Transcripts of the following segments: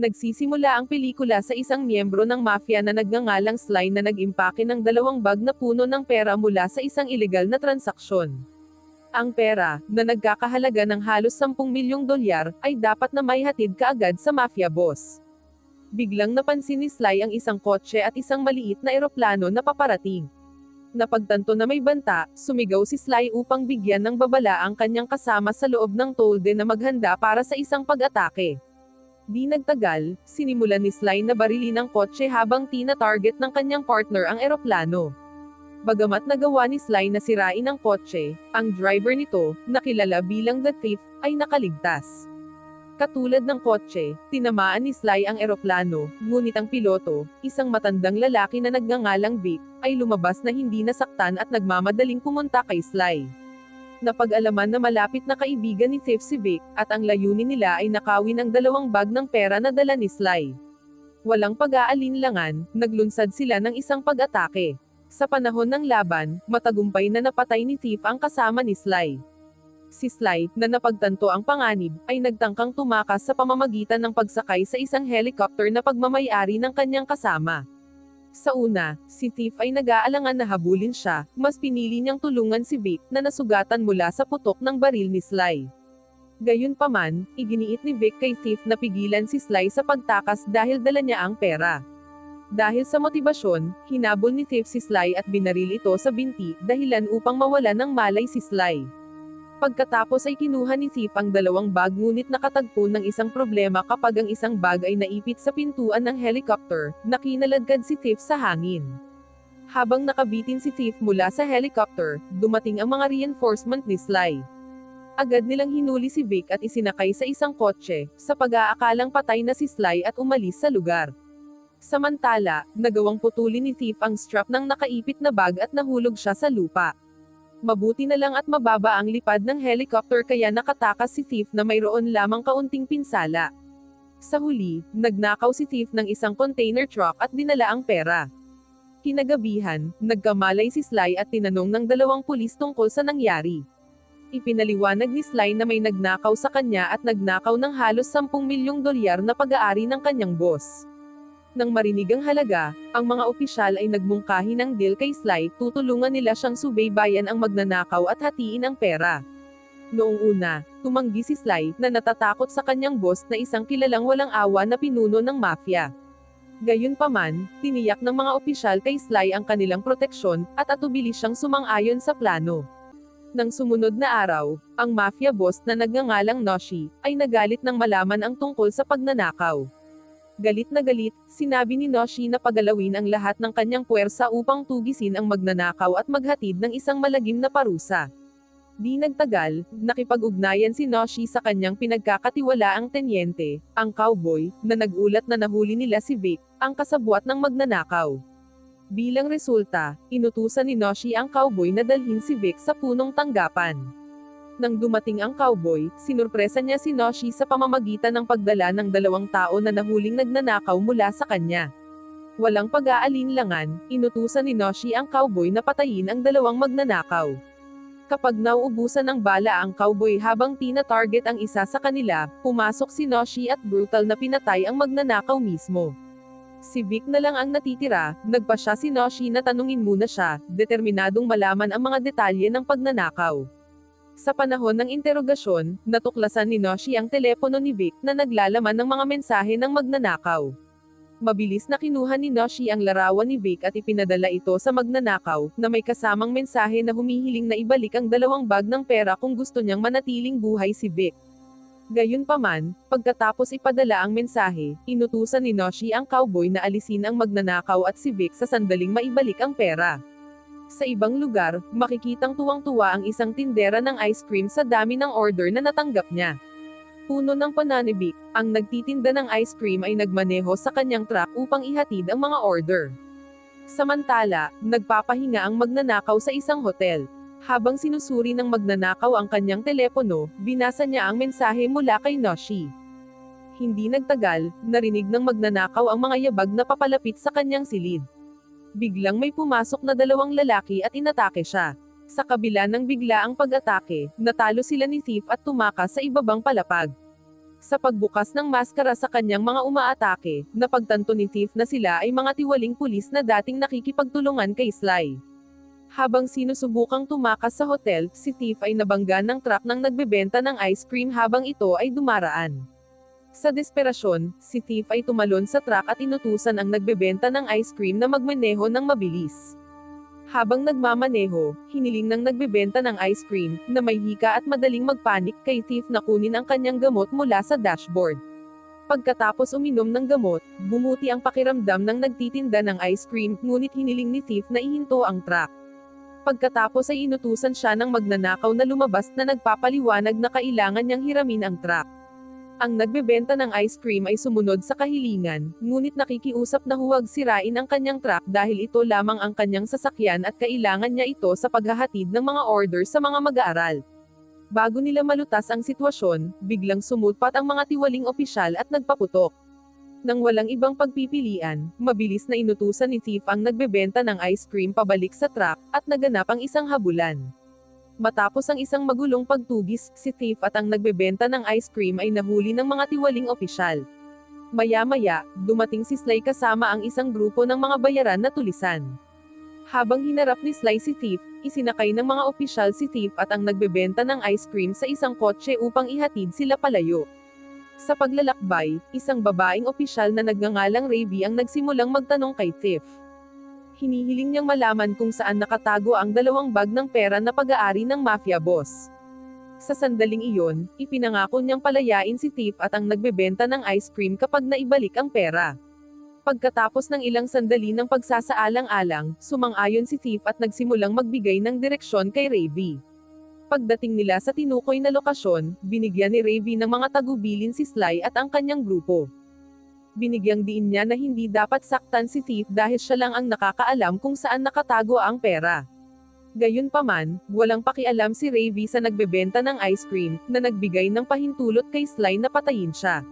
Nagsisimula ang pelikula sa isang miyembro ng mafia na nagngangalang Sly na nag-impake ng 2 bag na puno ng pera mula sa isang ilegal na transaksyon. Ang pera, na nagkakahalaga ng halos 10 milyong dolyar, ay dapat na maihatid kaagad sa mafia boss. Biglang napansin ni Sly ang isang kotse at isang maliit na eroplano na paparating. Napagtanto na may banta, sumigaw si Sly upang bigyan ng babala ang kanyang kasama sa loob ng tolde na maghanda para sa isang pag-atake. Di nagtagal, sinimulan ni Sly na barilin ang kotse habang tina-target ng kanyang partner ang eroplano. Bagamat nagawa ni Sly na sirain ang kotse, ang driver nito, na kilala bilang The Thief, ay nakaligtas. Katulad ng kotse, tinamaan ni Sly ang eroplano, ngunit ang piloto, isang matandang lalaki na nagngangalang Vic, ay lumabas na hindi nasaktan at nagmamadaling pumunta kay Sly. Napag-alaman na malapit na kaibigan ni Thief si Vic, at ang layunin nila ay nakawin ang 2 bag ng pera na dala ni Sly. Walang pag-aalinlangan, naglunsad sila ng isang pag-atake. Sa panahon ng laban, matagumpay na napatay ni Thief ang kasama ni Sly. Si Sly, na napagtanto ang panganib, ay nagtangkang tumakas sa pamamagitan ng pagsakay sa isang helicopter na pagmamay-ari ng kanyang kasama. Sa una, si Thief ay nag-aalangan na habulin siya, mas pinili niyang tulungan si Vic, na nasugatan mula sa putok ng baril ni Sly. Gayunpaman, iginiit ni Vic kay Thief na pigilan si Sly sa pagtakas dahil dala niya ang pera. Dahil sa motibasyon, hinabol ni Thief si Sly at binaril ito sa binti, dahilan upang mawala ng malay si Sly. Pagkatapos ay kinuha ni Thief ang 2 bag ngunit nakatagpo ng isang problema kapag ang isang bag ay naipit sa pintuan ng helicopter, na kinaladkad si Thief sa hangin. Habang nakabitin si Thief mula sa helicopter, dumating ang mga reinforcement ni Sly. Agad nilang hinuli si Vic at isinakay sa isang kotse, sa pag-aakalang patay na si Sly at umalis sa lugar. Samantala, nagawang putulin ni Thief ang strap ng nakaipit na bag at nahulog siya sa lupa. Mabuti na lang at mababa ang lipad ng helicopter kaya nakatakas si Thief na mayroon lamang kaunting pinsala. Sa huli, nagnakaw si Thief ng isang container truck at dinala ang pera. Kinagabihan, nagkamalay si Sly at tinanong ng 2 pulis tungkol sa nangyari. Ipinaliwanag ni Sly na may nagnakaw sa kanya at nagnakaw ng halos 10 milyong dolyar na pag-aari ng kanyang boss. Nang marinig ang halaga, ang mga opisyal ay nagmungkahi ng deal kay Sly, tutulungan nila siyang subaybayan ang magnanakaw at hatiin ang pera. Noong una, tumanggi si Sly, na natatakot sa kanyang boss na isang kilalang walang awa na pinuno ng mafia. Gayunpaman, tiniyak ng mga opisyal kay Sly ang kanilang proteksyon, at atubili siyang sumang-ayon sa plano. Nang sumunod na araw, ang mafia boss na nagngangalang Noshi, ay nagalit nang malaman ang tungkol sa pagnanakaw. Galit na galit, sinabi ni Noshi na pagalawin ang lahat ng kanyang puwersa upang tugisin ang magnanakaw at maghatid ng isang malagim na parusa. Di nagtagal, nakipag-ugnayan si Noshi sa kanyang pinagkakatiwalaang tenyente, ang cowboy, na nagulat na nahuli nila si Vic, ang kasabwat ng magnanakaw. Bilang resulta, inutusan ni Noshi ang cowboy na dalhin si Vic sa punong tanggapan. Nang dumating ang cowboy, sinurpresa niya si Noshi sa pamamagitan ng pagdala ng 2 tao na nahuling nagnanakaw mula sa kanya. Walang pag-aalinlangan, inutusan ni Noshi ang cowboy na patayin ang 2 magnanakaw. Kapag nauubusan ng bala ang cowboy habang tina-target ang isa sa kanila, pumasok si Noshi at brutal na pinatay ang magnanakaw mismo. Si Vic na lang ang natitira, nagpasya si Noshi na tanungin muna siya, determinadong malaman ang mga detalye ng pagnanakaw. Sa panahon ng interogasyon, natuklasan ni Noshi ang telepono ni Vic na naglalaman ng mga mensahe ng magnanakaw. Mabilis na kinuha ni Noshi ang larawan ni Vic at ipinadala ito sa magnanakaw, na may kasamang mensahe na humihiling na ibalik ang 2 bag ng pera kung gusto niyang manatiling buhay si Vic. Gayunpaman, pagkatapos ipadala ang mensahe, inutusan ni Noshi ang cowboy na alisin ang magnanakaw at si Vic sa sandaling maibalik ang pera. Sa ibang lugar, makikitang tuwang-tuwa ang isang tindera ng ice cream sa dami ng order na natanggap niya. Puno ng pananibik, ang nagtitinda ng ice cream ay nagmaneho sa kanyang truck upang ihatid ang mga order. Samantala, nagpapahinga ang magnanakaw sa isang hotel. Habang sinusuri ng magnanakaw ang kanyang telepono, binasa niya ang mensahe mula kay Noshi. Hindi nagtagal, narinig ng magnanakaw ang mga yabag na papalapit sa kanyang silid. Biglang may pumasok na 2 lalaki at inatake siya. Sa kabila ng bigla ang pag-atake, natalo sila ni Thief at tumakas sa ibabang palapag. Sa pagbukas ng maskara sa kanyang mga umaatake, napagtanto ni Thief na sila ay mga tiwaling pulis na dating nakikipagtulungan kay Sly. Habang sinusubukang tumakas sa hotel, si Thief ay nabangga ng truck ng nagbebenta ng ice cream habang ito ay dumaraan. Sa desperasyon, si Thief ay tumalon sa truck at inutusan ang nagbebenta ng ice cream na magmaneho ng mabilis. Habang nagmamaneho, hiniling ng nagbebenta ng ice cream, na may hika at madaling magpanik kay Thief na kunin ang kanyang gamot mula sa dashboard. Pagkatapos uminom ng gamot, bumuti ang pakiramdam ng nagtitinda ng ice cream, ngunit hiniling ni Thief na ihinto ang truck. Pagkatapos ay inutusan siya ng magnanakaw na lumabas na nagpapaliwanag na kailangan niyang hiramin ang truck. Ang nagbebenta ng ice cream ay sumunod sa kahilingan, ngunit nakikiusap na huwag sirain ang kanyang truck dahil ito lamang ang kanyang sasakyan at kailangan niya ito sa paghahatid ng mga order sa mga mag-aaral. Bago nila malutas ang sitwasyon, biglang sumulpat ang mga tiwaling opisyal at nagpaputok. Nang walang ibang pagpipilian, mabilis na inutusan ni Thief ang nagbebenta ng ice cream pabalik sa truck, at naganap ang isang habulan. Matapos ang isang magulong pagtugis, si Thief at ang nagbebenta ng ice cream ay nahuli ng mga tiwaling opisyal. Maya-maya, dumating si Sly kasama ang isang grupo ng mga bayaran na tulisan. Habang hinarap ni Sly si Thief, isinakay ng mga opisyal si Thief at ang nagbebenta ng ice cream sa isang kotse upang ihatid sila palayo. Sa paglalakbay, isang babaeng opisyal na nagngangalang Ravi ang nagsimulang magtanong kay Thief. Hinihiling niyang malaman kung saan nakatago ang 2 bag ng pera na pag-aari ng mafia boss. Sa sandaling iyon, ipinangako niyang palayain si Thief at ang nagbebenta ng ice cream kapag naibalik ang pera. Pagkatapos ng ilang sandali ng pagsasaalang-alang, sumang-ayon si Thief at nagsimulang magbigay ng direksyon kay Ravi. Pagdating nila sa tinukoy na lokasyon, binigyan ni Ravi ng mga tagubilin si Sly at ang kanyang grupo. Binigyang diin niya na hindi dapat saktan si Thief dahil siya lang ang nakakaalam kung saan nakatago ang pera. Gayunpaman, walang pakialam si Ravi sa nagbebenta ng ice cream, na nagbigay ng pahintulot kay Sly na patayin siya.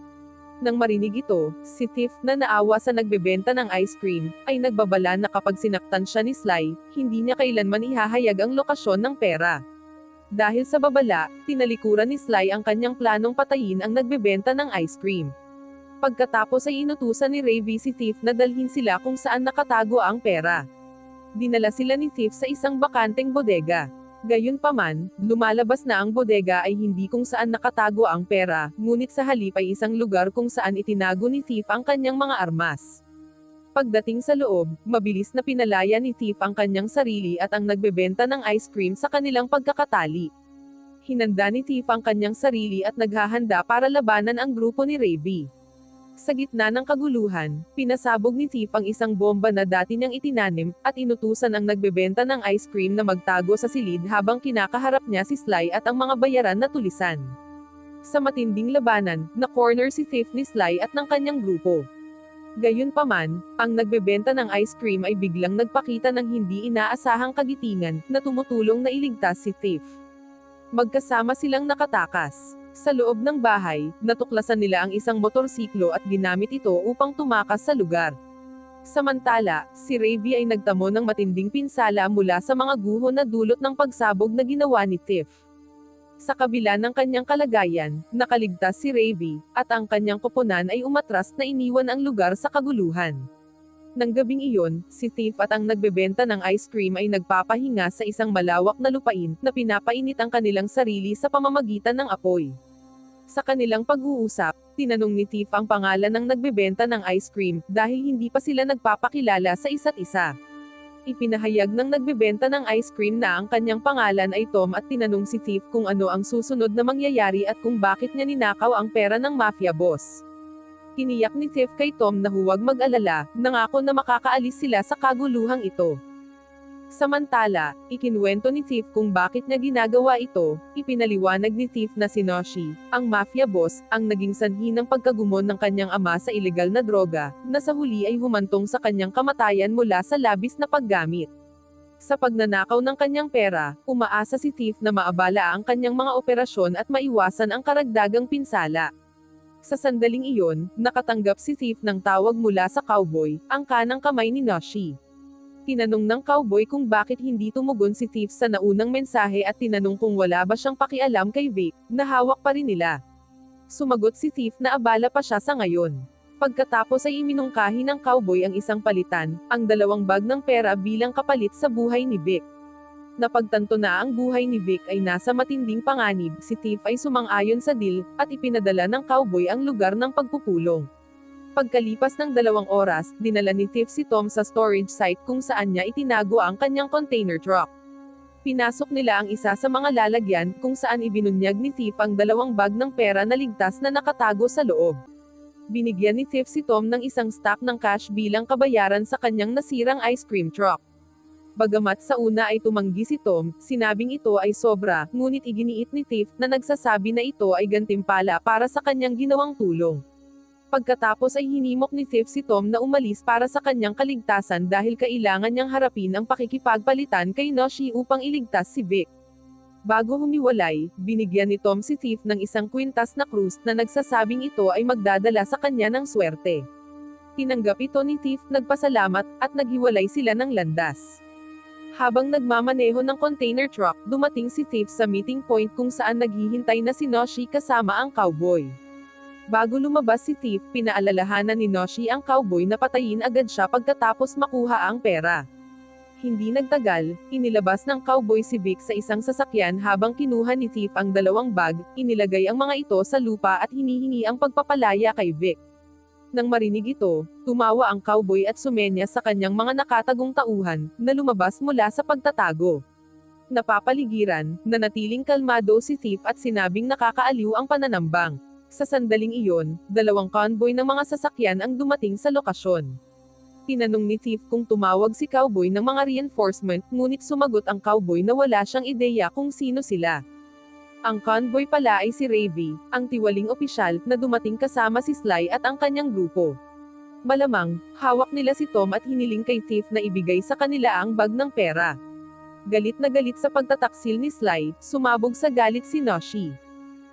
Nang marinig ito, si Thief, na naawa sa nagbebenta ng ice cream, ay nagbabala na kapag sinaktan siya ni Sly, hindi niya kailanman ihahayag ang lokasyon ng pera. Dahil sa babala, tinalikuran ni Sly ang kanyang planong patayin ang nagbebenta ng ice cream. Pagkatapos ay inutusan ni Ravi si Thief na dalhin sila kung saan nakatago ang pera. Dinala sila ni Thief sa isang bakanteng bodega. Gayunpaman, lumalabas na ang bodega ay hindi kung saan nakatago ang pera, ngunit sa halip ay isang lugar kung saan itinago ni Thief ang kanyang mga armas. Pagdating sa loob, mabilis na pinalaya ni Thief ang kanyang sarili at ang nagbebenta ng ice cream sa kanilang pagkakatali. Hinanda ni Thief ang kanyang sarili at naghahanda para labanan ang grupo ni Ravi. Sa gitna ng kaguluhan, pinasabog ni Thief ang isang bomba na dati niyang itinanim, at inutusan ang nagbebenta ng ice cream na magtago sa silid habang kinakaharap niya si Sly at ang mga bayaran na tulisan. Sa matinding labanan, na-corner si Thief ni Sly at ng kanyang grupo. Gayunpaman, ang nagbebenta ng ice cream ay biglang nagpakita ng hindi inaasahang kagitingan, na tumutulong na iligtas si Thief. Magkasama silang nakatakas. Sa loob ng bahay, natuklasan nila ang isang motorsiklo at ginamit ito upang tumakas sa lugar. Samantala, si Ravi ay nagtamo ng matinding pinsala mula sa mga guho na dulot ng pagsabog na ginawa ni Thief. Sa kabila ng kanyang kalagayan, nakaligtas si Ravi, at ang kanyang koponan ay umatras na iniwan ang lugar sa kaguluhan. Nang gabing iyon, si Thief at ang nagbebenta ng ice cream ay nagpapahinga sa isang malawak na lupain, na pinapainit ang kanilang sarili sa pamamagitan ng apoy. Sa kanilang pag-uusap, tinanong ni Thief ang pangalan ng nagbebenta ng ice cream, dahil hindi pa sila nagpapakilala sa isa't isa. Ipinahayag ng nagbebenta ng ice cream na ang kanyang pangalan ay Tom at tinanong si Thief kung ano ang susunod na mangyayari at kung bakit niya ninakaw ang pera ng mafia boss. Tiniyak ni Thief kay Tom na huwag mag-alala, nangako na makakaalis sila sa kaguluhang ito. Samantala, ikinwento ni Thief kung bakit niya ginagawa ito, ipinaliwanag ni Thief na si Noshi, ang mafia boss, ang naging sanhi ng pagkagumon ng kanyang ama sa ilegal na droga, na sa huli ay humantong sa kanyang kamatayan mula sa labis na paggamit. Sa pagnanakaw ng kanyang pera, umaasa si Thief na maabala ang kanyang mga operasyon at maiwasan ang karagdagang pinsala. Sa sandaling iyon, nakatanggap si Thief ng tawag mula sa cowboy, ang kanang kamay ni Noshi. Tinanong ng cowboy kung bakit hindi tumugon si Thief sa naunang mensahe at tinanong kung wala ba siyang pakialam kay Vic, na hawak pa rin nila. Sumagot si Thief na abala pa siya sa ngayon. Pagkatapos ay iminungkahi ng cowboy ang isang palitan, ang 2 bag ng pera bilang kapalit sa buhay ni Vic. Napagtanto na ang buhay ni Vic ay nasa matinding panganib, si Thief ay sumang-ayon sa deal, at ipinadala ng cowboy ang lugar ng pagpupulong. Pagkalipas ng 2 oras, dinala ni Thief si Tom sa storage site kung saan niya itinago ang kanyang container truck. Pinasok nila ang isa sa mga lalagyan, kung saan ibinunyag ni Thief ang 2 bag ng pera na ligtas na nakatago sa loob. Binigyan ni Thief si Tom ng isang stack ng cash bilang kabayaran sa kanyang nasirang ice cream truck. Bagamat sa una ay tumanggi si Tom, sinabing ito ay sobra, ngunit iginiit ni Thief na nagsasabi na ito ay gantimpala para sa kanyang ginawang tulong. Pagkatapos ay hinimok ni Thief si Tom na umalis para sa kanyang kaligtasan dahil kailangan niyang harapin ang pakikipagpalitan kay Noshi upang iligtas si Vic. Bago humiwalay, binigyan ni Tom si Thief ng isang kwintas na krus na nagsasabing ito ay magdadala sa kanya ng swerte. Tinanggap ito ni Thief, nagpasalamat, at naghiwalay sila ng landas. Habang nagmamaneho ng container truck, dumating si Thief sa meeting point kung saan naghihintay na si Noshi kasama ang cowboy. Bago lumabas si Thief, pinaalalahanan ni Noshi ang cowboy na patayin agad siya pagkatapos makuha ang pera. Hindi nagtagal, inilabas ng cowboy si Vic sa isang sasakyan habang kinuha ni Thief ang 2 bag, inilagay ang mga ito sa lupa at hinihingi ang pagpapalaya kay Vic. Nang marinig ito, tumawa ang cowboy at sumenya sa kanyang mga nakatagong tauhan, na lumabas mula sa pagtatago. Napapaligiran, nanatiling kalmado si Thief at sinabing nakakaaliw ang pananambang. Sa sandaling iyon, 2 convoy ng mga sasakyan ang dumating sa lokasyon. Tinanong ni Thief kung tumawag si cowboy ng mga reinforcement, ngunit sumagot ang cowboy na wala siyang ideya kung sino sila. Ang convoy pala ay si Ravi, ang tiwaling opisyal, na dumating kasama si Sly at ang kanyang grupo. Malamang, hawak nila si Tom at hiniling kay Thief na ibigay sa kanila ang bag ng pera. Galit na galit sa pagtataksil ni Sly, sumabog sa galit si Noshi.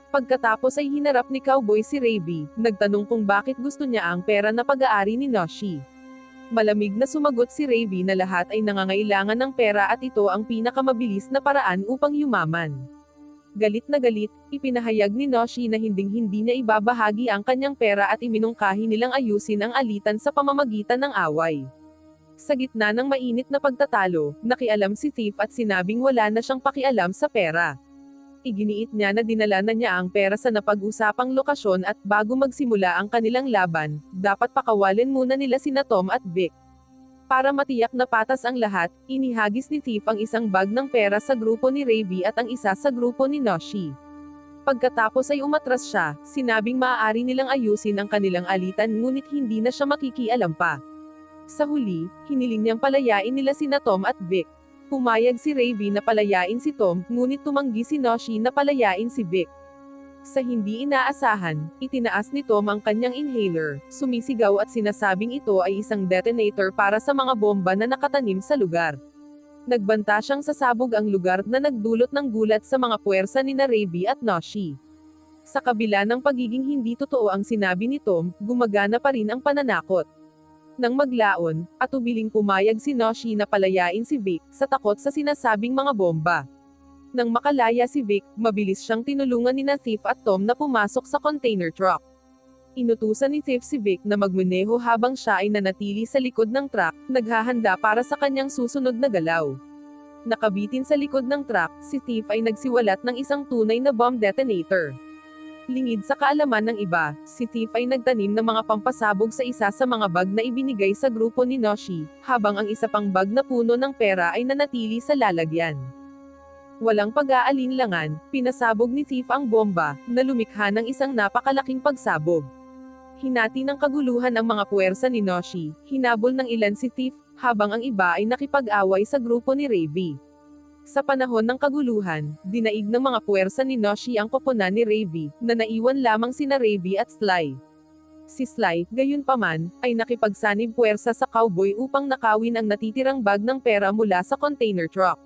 Pagkatapos ay hinarap ni cowboy si Ravi, nagtanong kung bakit gusto niya ang pera na pag-aari ni Noshi. Malamig na sumagot si Ravi na lahat ay nangangailangan ng pera at ito ang pinakamabilis na paraan upang yumaman. Galit na galit, ipinahayag ni Noshi na hinding-hindi niya ibabahagi ang kanyang pera at iminungkahi nilang ayusin ang alitan sa pamamagitan ng away. Sa gitna ng mainit na pagtatalo, nakialam si Thief at sinabing wala na siyang pakialam sa pera. Iginiit niya na dinala na niya ang pera sa napag-usapang lokasyon at bago magsimula ang kanilang laban, dapat pakawalin muna nila sina Tom at Vic. Para matiyak na patas ang lahat, inihagis ni Thief ang isang bag ng pera sa grupo ni Ravi at ang isa sa grupo ni Noshi. Pagkatapos ay umatras siya, sinabing maaari nilang ayusin ang kanilang alitan ngunit hindi na siya makikialam pa. Sa huli, hiniling niyang palayain nila sina Tom at Vic. Pumayag si Ravi na palayain si Tom, ngunit tumanggi si Noshi na palayain si Vic. Sa hindi inaasahan, itinaas ni Tom ang kanyang inhaler, sumisigaw at sinasabing ito ay isang detonator para sa mga bomba na nakatanim sa lugar. Nagbanta siyang sasabog ang lugar na nagdulot ng gulat sa mga puwersa ni Ravi at Noshi. Sa kabila ng pagiging hindi totoo ang sinabi ni Tom, gumagana pa rin ang pananakot. Nang maglaon, atubiling pumayag si Noshi na palayain si Vic, sa takot sa sinasabing mga bomba. Nang makalaya si Vic, mabilis siyang tinulungan ni Thief at Tom na pumasok sa container truck. Inutusan ni Thief si Vic na magmaneho habang siya ay nanatili sa likod ng truck, naghahanda para sa kanyang susunod na galaw. Nakabitin sa likod ng truck, si Thief ay nagsiwalat ng isang tunay na bomb detonator. Lingid sa kaalaman ng iba, si Thief ay nagtanim ng mga pampasabog sa isa sa mga bag na ibinigay sa grupo ni Noshi, habang ang isa pang bag na puno ng pera ay nanatili sa lalagyan. Walang pag-aalinlangan, pinasabog ni Thief ang bomba, na lumikha ng isang napakalaking pagsabog. Hinati ng kaguluhan ang mga puwersa ni Noshi, hinabol ng ilan si Thief, habang ang iba ay nakipag-away sa grupo ni Ravi. Sa panahon ng kaguluhan, dinaig ng mga puwersa ni Noshi ang koponan ni Ravi, na naiwan lamang sina Ravi at Sly. Si Sly, gayunpaman, ay nakipagsanib puwersa sa cowboy upang nakawin ang natitirang bag ng pera mula sa container truck.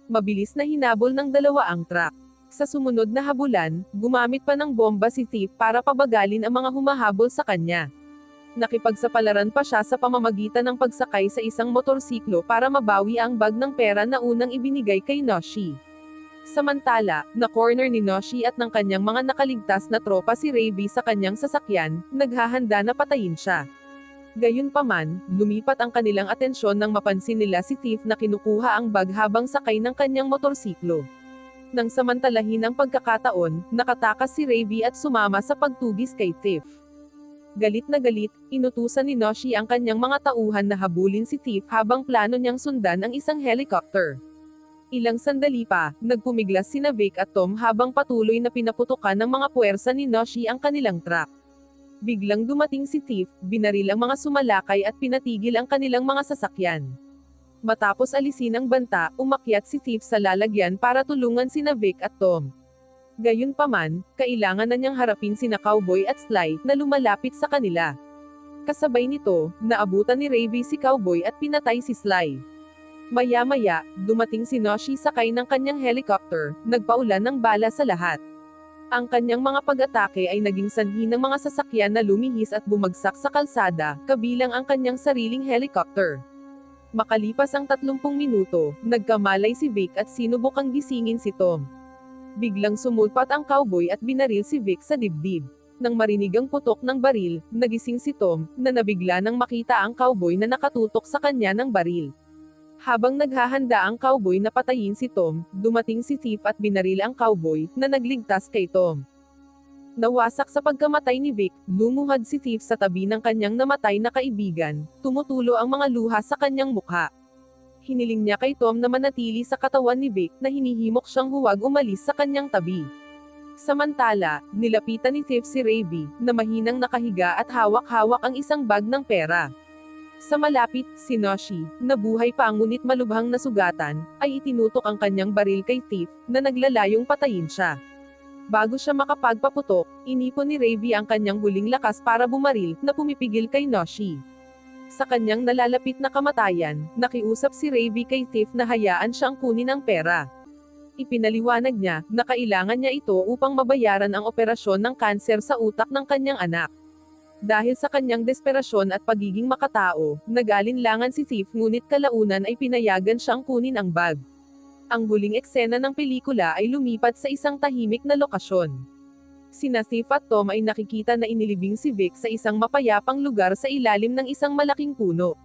Mabilis na hinabol ng dalawa ang truck. Sa sumunod na habulan, gumamit pa ng bomba si Thief para pabagalin ang mga humahabol sa kanya. Nakipagsapalaran pa siya sa pamamagitan ng pagsakay sa isang motorsiklo para mabawi ang bag ng pera na unang ibinigay kay Noshi. Samantala, na-corner ni Noshi at ng kanyang mga nakaligtas na tropa si Ravi sa kanyang sasakyan, naghahanda na patayin siya. Gayunpaman, lumipat ang kanilang atensyon nang mapansin nila si Thief na kinukuha ang bag habang sakay ng kanyang motorsiklo. Nang samantalahin ang pagkakataon, nakatakas si Ravi at sumama sa pagtugis kay Thief. Galit na galit, inutusan ni Noshi ang kanyang mga tauhan na habulin si Thief habang plano niyang sundan ang isang helicopter. Ilang sandali pa, nagpumiglas sina Vic at Tom habang patuloy na pinaputukan ng mga puwersa ni Noshi ang kanilang truck. Biglang dumating si Thief, binaril ang mga sumalakay at pinatigil ang kanilang mga sasakyan. Matapos alisin ang banta, umakyat si Thief sa lalagyan para tulungan sina Vic at Tom. Gayunpaman, kailangan na niyang harapin sina Cowboy at Sly, na lumalapit sa kanila. Kasabay nito, naabutan ni Ravi si Cowboy at pinatay si Sly. Maya-maya, dumating si Noshi sakay ng kanyang helicopter, nagpaulan ng bala sa lahat. Ang kanyang mga pag-atake ay naging sanhi ng mga sasakyan na lumihis at bumagsak sa kalsada, kabilang ang kanyang sariling helicopter. Makalipas ang 30 minuto, nagkamalay si Vic at sinubukang gisingin si Tom. Biglang sumulpat ang cowboy at binaril si Vic sa dibdib. Nang marinig ang putok ng baril, nagising si Tom, na nabigla nang makita ang cowboy na nakatutok sa kanya ng baril. Habang naghahanda ang cowboy na patayin si Tom, dumating si Thief at binaril ang cowboy, na nagligtas kay Tom. Nawasak sa pagkamatay ni Vic, lumuhad si Thief sa tabi ng kanyang namatay na kaibigan, tumutulo ang mga luha sa kanyang mukha. Hiniling niya kay Tom na manatili sa katawan ni Vic, na hinihimok siyang huwag umalis sa kanyang tabi. Samantala, nilapitan ni Thief si Ravi, na mahinang nakahiga at hawak-hawak ang isang bag ng pera. Sa malapit, si Noshi, na buhay pa ngunit malubhang nasugatan, ay itinutok ang kanyang baril kay Thief, na naglalayong patayin siya. Bago siya makapagpaputok, inipon ni Ravi ang kanyang huling lakas para bumaril, na pumipigil kay Noshi. Sa kanyang nalalapit na kamatayan, nakiusap si Ravi kay Thief na hayaan siyang kunin ang pera. Ipinaliwanag niya, na kailangan niya ito upang mabayaran ang operasyon ng kanser sa utak ng kanyang anak. Dahil sa kanyang desperasyon at pagiging makatao, nag-alinlangan si Thief ngunit kalaunan ay pinayagan siyang kunin ang bag. Ang huling eksena ng pelikula ay lumipat sa isang tahimik na lokasyon. Sina Thief at Tom ay nakikita na inilibing si Vic sa isang mapayapang lugar sa ilalim ng isang malaking puno.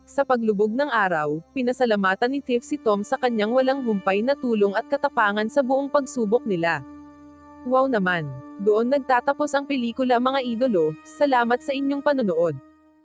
Sa paglubog ng araw, pinasalamatan ni Thief si Tom sa kanyang walang humpay na tulong at katapangan sa buong pagsubok nila. Wow naman! Doon nagtatapos ang pelikula mga idolo, salamat sa inyong panonood.